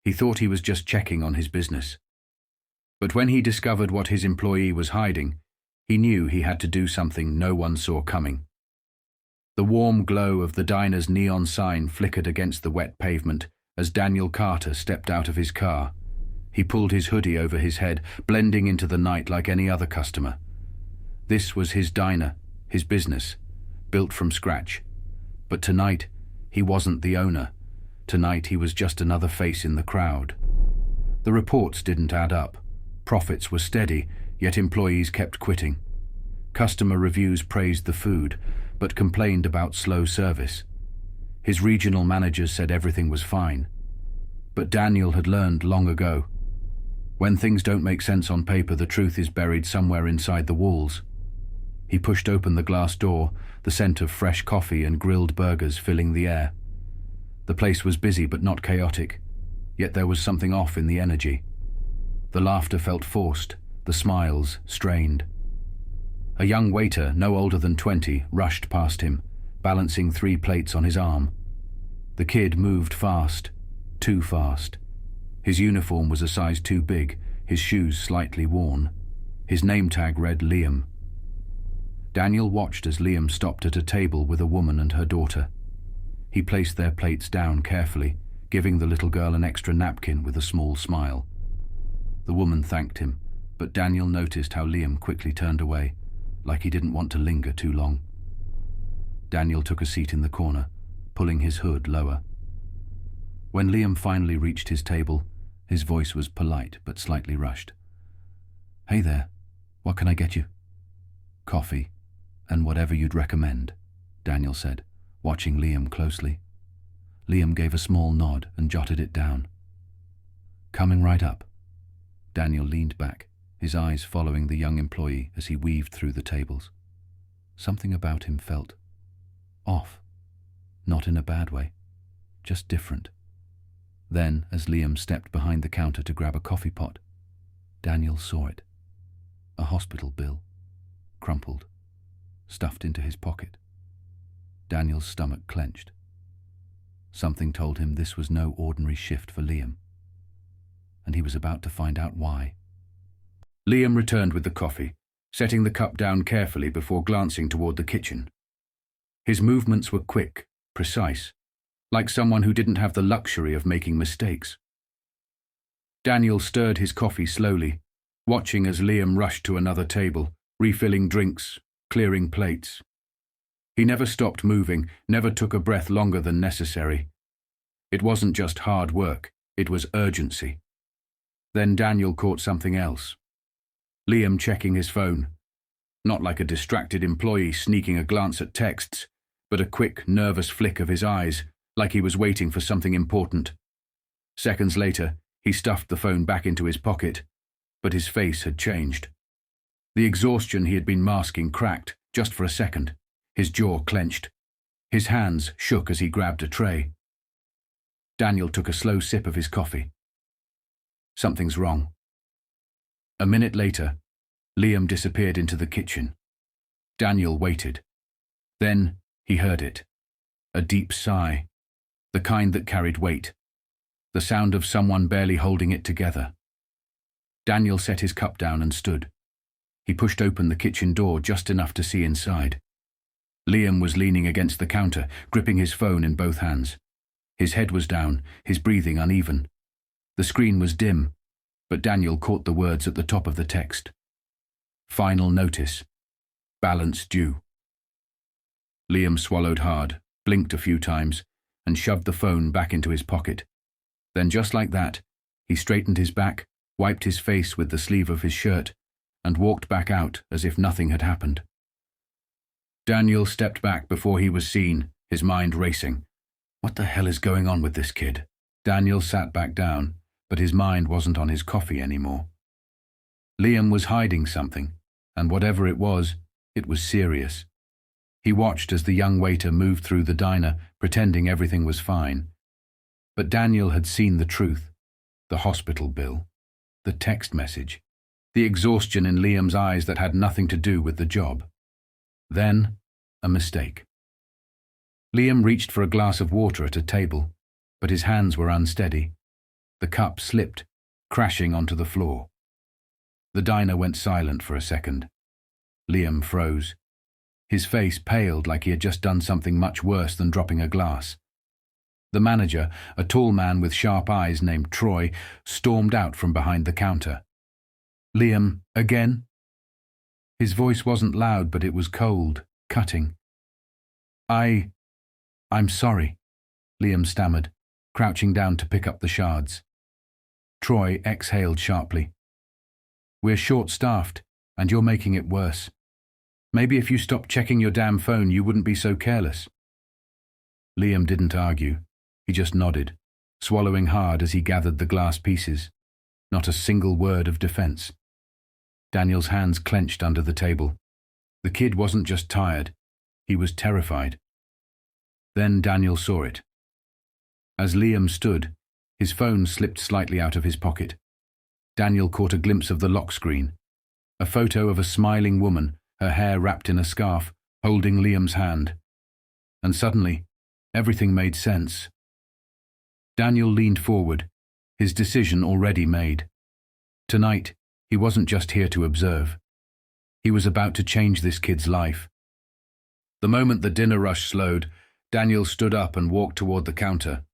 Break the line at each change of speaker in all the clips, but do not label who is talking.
He thought he was just checking on his business. But when he discovered what his employee was hiding, he knew he had to do something no one saw coming. The warm glow of the diner's neon sign flickered against the wet pavement as Daniel Carter stepped out of his car. He pulled his hoodie over his head, blending into the night like any other customer. This was his diner, his business, built from scratch. But tonight, he wasn't the owner. Tonight, he was just another face in the crowd. The reports didn't add up. Profits were steady, yet employees kept quitting. Customer reviews praised the food, but complained about slow service. His regional managers said everything was fine. But Daniel had learned long ago. When things don't make sense on paper, the truth is buried somewhere inside the walls. He pushed open the glass door, the scent of fresh coffee and grilled burgers filling the air. The place was busy but not chaotic, yet there was something off in the energy. The laughter felt forced, the smiles strained. A young waiter, no older than 20, rushed past him, balancing 3 plates on his arm. The kid moved fast, too fast. His uniform was a size too big, his shoes slightly worn. His name tag read Liam. Daniel watched as Liam stopped at a table with a woman and her daughter. He placed their plates down carefully, giving the little girl an extra napkin with a small smile. The woman thanked him, but Daniel noticed how Liam quickly turned away, like he didn't want to linger too long. Daniel took a seat in the corner, pulling his hood lower. When Liam finally reached his table, his voice was polite but slightly rushed. "Hey there, what can I get you?" "Coffee, and whatever you'd recommend," Daniel said, watching Liam closely. Liam gave a small nod and jotted it down. "Coming right up." Daniel leaned back, his eyes following the young employee as he weaved through the tables. Something about him felt off, not in a bad way, just different. Then, as Liam stepped behind the counter to grab a coffee pot, Daniel saw it. A hospital bill, crumpled, stuffed into his pocket. Daniel's stomach clenched. Something told him this was no ordinary shift for Liam, and he was about to find out why. Liam returned with the coffee, setting the cup down carefully before glancing toward the kitchen. His movements were quick, precise, like someone who didn't have the luxury of making mistakes. Daniel stirred his coffee slowly, watching as Liam rushed to another table, refilling drinks, clearing plates. He never stopped moving, never took a breath longer than necessary. It wasn't just hard work, it was urgency. Then Daniel caught something else. Liam checking his phone. Not like a distracted employee sneaking a glance at texts, but a quick, nervous flick of his eyes, like he was waiting for something important. Seconds later, he stuffed the phone back into his pocket, but his face had changed. The exhaustion he had been masking cracked, just for a second. His jaw clenched. His hands shook as he grabbed a tray. Daniel took a slow sip of his coffee. Something's wrong. A minute later, Liam disappeared into the kitchen. Daniel waited. Then he heard it. A deep sigh, the kind that carried weight. The sound of someone barely holding it together. Daniel set his cup down and stood. He pushed open the kitchen door just enough to see inside. Liam was leaning against the counter, gripping his phone in both hands. His head was down, his breathing uneven. The screen was dim, but Daniel caught the words at the top of the text. Final notice. Balance due. Liam swallowed hard, blinked a few times, and shoved the phone back into his pocket. Then just like that, he straightened his back, wiped his face with the sleeve of his shirt, and walked back out as if nothing had happened. Daniel stepped back before he was seen, his mind racing. What the hell is going on with this kid? Daniel sat back down, but his mind wasn't on his coffee anymore. Liam was hiding something, and whatever it was serious. He watched as the young waiter moved through the diner, pretending everything was fine. But Daniel had seen the truth. The hospital bill, the text message, the exhaustion in Liam's eyes that had nothing to do with the job. Then, a mistake. Liam reached for a glass of water at a table, but his hands were unsteady. The cup slipped, crashing onto the floor. The diner went silent for a second. Liam froze. His face paled like he had just done something much worse than dropping a glass. The manager, a tall man with sharp eyes named Troy, stormed out from behind the counter. "Liam, again?" His voice wasn't loud, but it was cold, cutting. I'm sorry," Liam stammered, crouching down to pick up the shards. Troy exhaled sharply. "We're short-staffed, and you're making it worse. Maybe if you stopped checking your damn phone, you wouldn't be so careless." Liam didn't argue. He just nodded, swallowing hard as he gathered the glass pieces. Not a single word of defense. Daniel's hands clenched under the table. The kid wasn't just tired. He was terrified. Then Daniel saw it. As Liam stood, his phone slipped slightly out of his pocket. Daniel caught a glimpse of the lock screen. A photo of a smiling woman, her hair wrapped in a scarf, holding Liam's hand. And suddenly, everything made sense. Daniel leaned forward, his decision already made. Tonight, he wasn't just here to observe. He was about to change this kid's life. The moment the dinner rush slowed, Daniel stood up and walked toward the counter.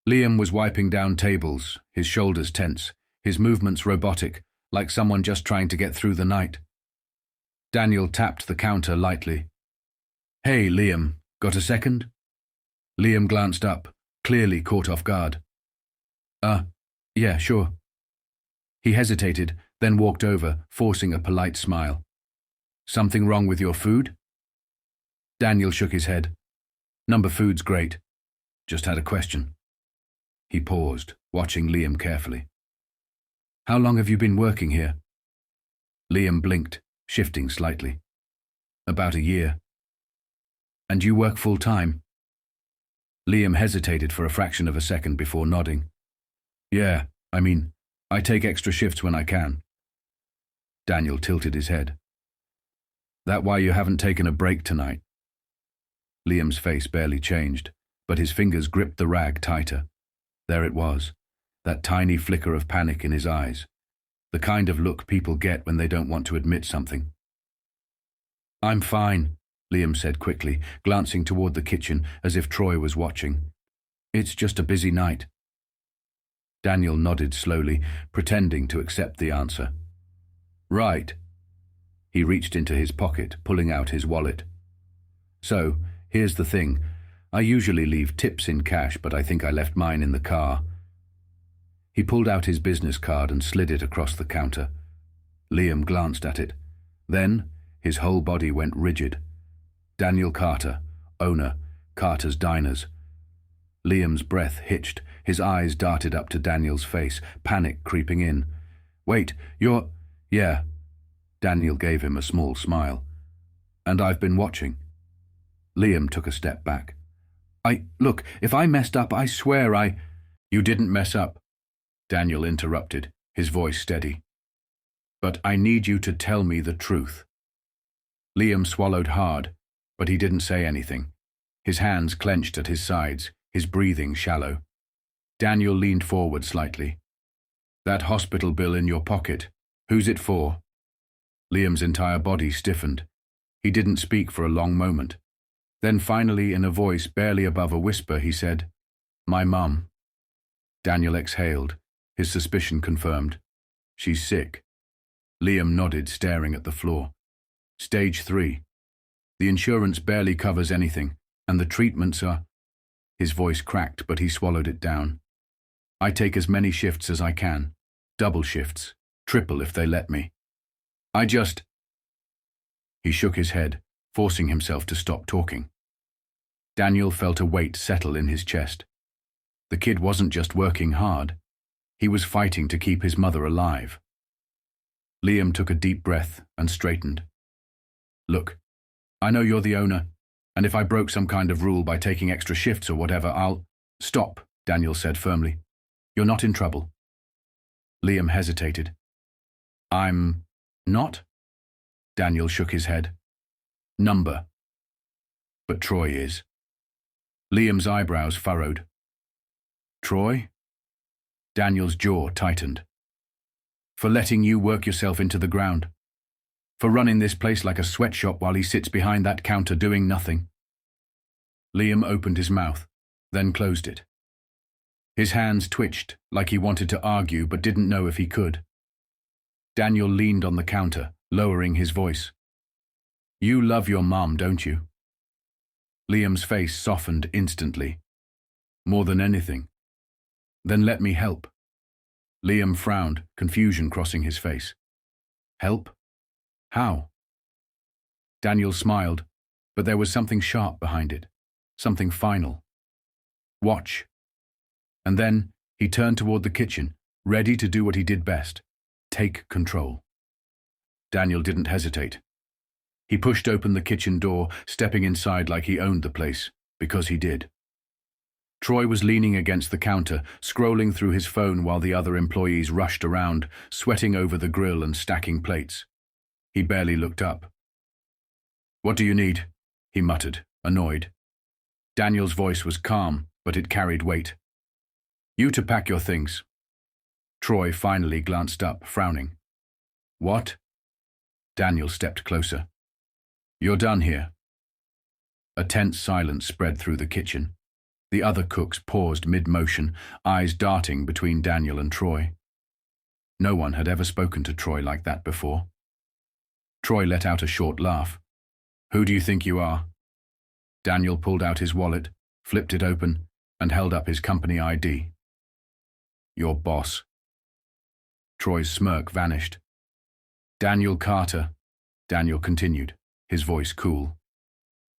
Liam was wiping down tables, his shoulders tense, his movements robotic, like someone just trying to get through the night. Daniel tapped the counter lightly. "Hey, Liam, got a second?" Liam glanced up, clearly caught off guard. Yeah, sure." He hesitated, then walked over, forcing a polite smile. "Something wrong with your food?" Daniel shook his head. "Number food's great. Just had a question." He paused, watching Liam carefully. "How long have you been working here?" Liam blinked, shifting slightly. "About a year." "And you work full-time?" Liam hesitated for a fraction of a second before nodding. "Yeah, I take extra shifts when I can." Daniel tilted his head. "That why you haven't taken a break tonight?" Liam's face barely changed, but his fingers gripped the rag tighter. There it was, that tiny flicker of panic in his eyes, the kind of look people get when they don't want to admit something. "I'm fine," Liam said quickly, glancing toward the kitchen as if Troy was watching. "It's just a busy night." Daniel nodded slowly, pretending to accept the answer. "Right." He reached into his pocket, pulling out his wallet. "So, here's the thing. I usually leave tips in cash, but I think I left mine in the car." He pulled out his business card and slid it across the counter. Liam glanced at it. Then, his whole body went rigid. Daniel Carter, owner, Carter's Diners. Liam's breath hitched, his eyes darted up to Daniel's face, panic creeping in. "Wait, you're—" "Yeah." Daniel gave him a small smile. "And I've been watching." Liam took a step back. Look, if I messed up, I swear I—" "You didn't mess up," Daniel interrupted, his voice steady. "But I need you to tell me the truth." Liam swallowed hard, but he didn't say anything. His hands clenched at his sides, his breathing shallow. Daniel leaned forward slightly. "That hospital bill in your pocket, who's it for?" Liam's entire body stiffened. He didn't speak for a long moment. Then finally, in a voice barely above a whisper, he said, "My mum." Daniel exhaled, his suspicion confirmed. "She's sick." Liam nodded, staring at the floor. "Stage 3. The insurance barely covers anything, and the treatments are—" His voice cracked, but he swallowed it down. "I take as many shifts as I can. Double shifts, triple if they let me. I just—" He shook his head, forcing himself to stop talking. Daniel felt a weight settle in his chest. The kid wasn't just working hard. He was fighting to keep his mother alive. Liam took a deep breath and straightened. "Look, I know you're the owner, and if I broke some kind of rule by taking extra shifts or whatever, I'll—" "Stop," Daniel said firmly. "You're not in trouble." Liam hesitated. "I'm not?" Daniel shook his head. "Number. But Troy is." Liam's eyebrows furrowed. "Troy?" Daniel's jaw tightened. For letting you work yourself into the ground. For running this place like a sweatshop while he sits behind that counter doing nothing. Liam opened his mouth, then closed it. His hands twitched like he wanted to argue but didn't know if he could. Daniel leaned on the counter, lowering his voice. You love your mom, don't you? Liam's face softened instantly. More than anything. Then let me help. Liam frowned, confusion crossing his face. Help? How? Daniel smiled, but there was something sharp behind it, something final. Watch. And then he turned toward the kitchen, ready to do what he did best, take control. Daniel didn't hesitate. He pushed open the kitchen door, stepping inside like he owned the place, because he did. Troy was leaning against the counter, scrolling through his phone while the other employees rushed around, sweating over the grill and stacking plates. He barely looked up. What do you need? He muttered, annoyed. Daniel's voice was calm, but it carried weight. You to pack your things. Troy finally glanced up, frowning. What? Daniel stepped closer. You're done here. A tense silence spread through the kitchen. The other cooks paused mid-motion, eyes darting between Daniel and Troy. No one had ever spoken to Troy like that before. Troy let out a short laugh. Who do you think you are? Daniel pulled out his wallet, flipped it open, and held up his company ID. Your boss. Troy's smirk vanished. Daniel Carter, Daniel continued, his voice cool.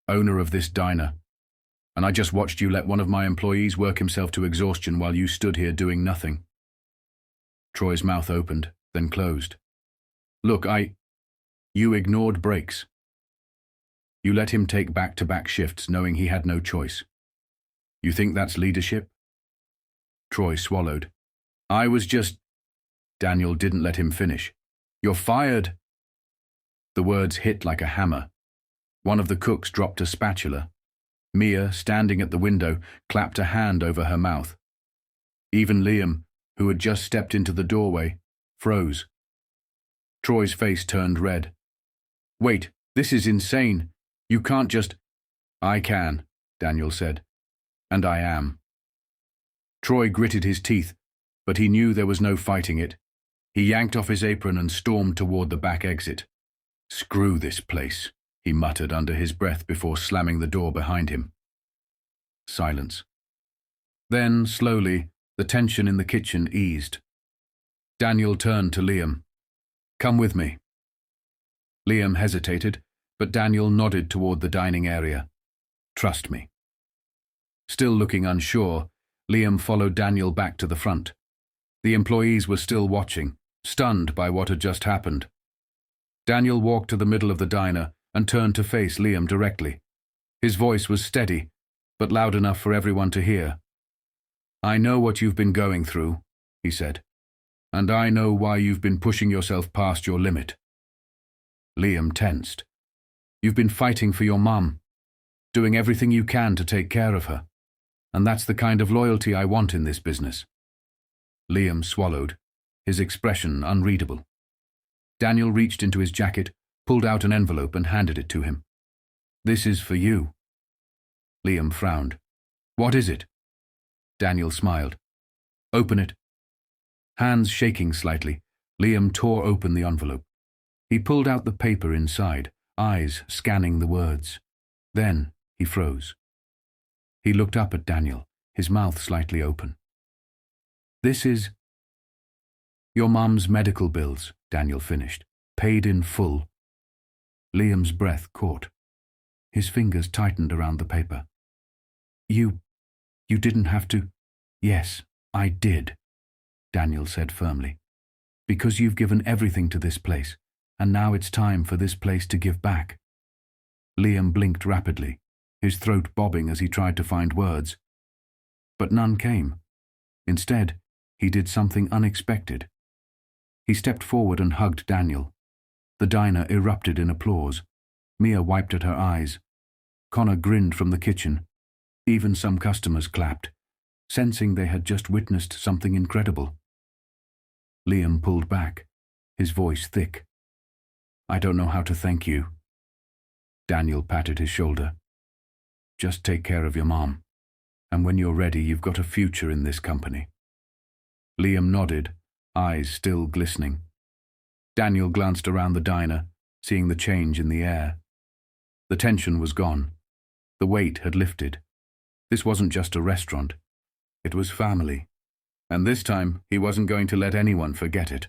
Owner of this diner. And I just watched you let one of my employees work himself to exhaustion while you stood here doing nothing. Troy's mouth opened, then closed. Look, You ignored breaks. You let him take back-to-back shifts knowing he had no choice. You think that's leadership? Troy swallowed. I was just... Daniel didn't let him finish. You're fired. The words hit like a hammer. One of the cooks dropped a spatula. Mia, standing at the window, clapped a hand over her mouth. Even Liam, who had just stepped into the doorway, froze. Troy's face turned red. Wait, this is insane. You can't just... I can, Daniel said. And I am. Troy gritted his teeth, but he knew there was no fighting it. He yanked off his apron and stormed toward the back exit. Screw this place, he muttered under his breath before slamming the door behind him. Silence. Then, slowly, the tension in the kitchen eased. Daniel turned to Liam. Come with me. Liam hesitated, but Daniel nodded toward the dining area. Trust me. Still looking unsure, Liam followed Daniel back to the front. The employees were still watching, stunned by what had just happened. Daniel walked to the middle of the diner and turned to face Liam directly. His voice was steady, but loud enough for everyone to hear. I know what you've been going through, he said, and I know why you've been pushing yourself past your limit. Liam tensed. You've been fighting for your mum, doing everything you can to take care of her, and that's the kind of loyalty I want in this business. Liam swallowed, his expression unreadable. Daniel reached into his jacket, pulled out an envelope and handed it to him. This is for you. Liam frowned. What is it? Daniel smiled. Open it. Hands shaking slightly, Liam tore open the envelope. He pulled out the paper inside, eyes scanning the words. Then he froze. He looked up at Daniel, his mouth slightly open. This is... Your mum's medical bills, Daniel finished, paid in full. Liam's breath caught. His fingers tightened around the paper. You didn't have to... Yes, I did, Daniel said firmly. Because you've given everything to this place, and now it's time for this place to give back. Liam blinked rapidly, his throat bobbing as he tried to find words. But none came. Instead, he did something unexpected. He stepped forward and hugged Daniel. The diner erupted in applause. Mia wiped at her eyes. Connor grinned from the kitchen. Even some customers clapped. sensing they had just witnessed something incredible. Liam pulled back, his voice thick. "I don't know how to thank you." Daniel patted his shoulder. "Just take care of your mom, and when you're ready, you've got a future in this company." Liam nodded, eyes still glistening. Daniel glanced around the diner, seeing the change in the air. The tension was gone. The weight had lifted. This wasn't just a restaurant. It was family. And this time, he wasn't going to let anyone forget it.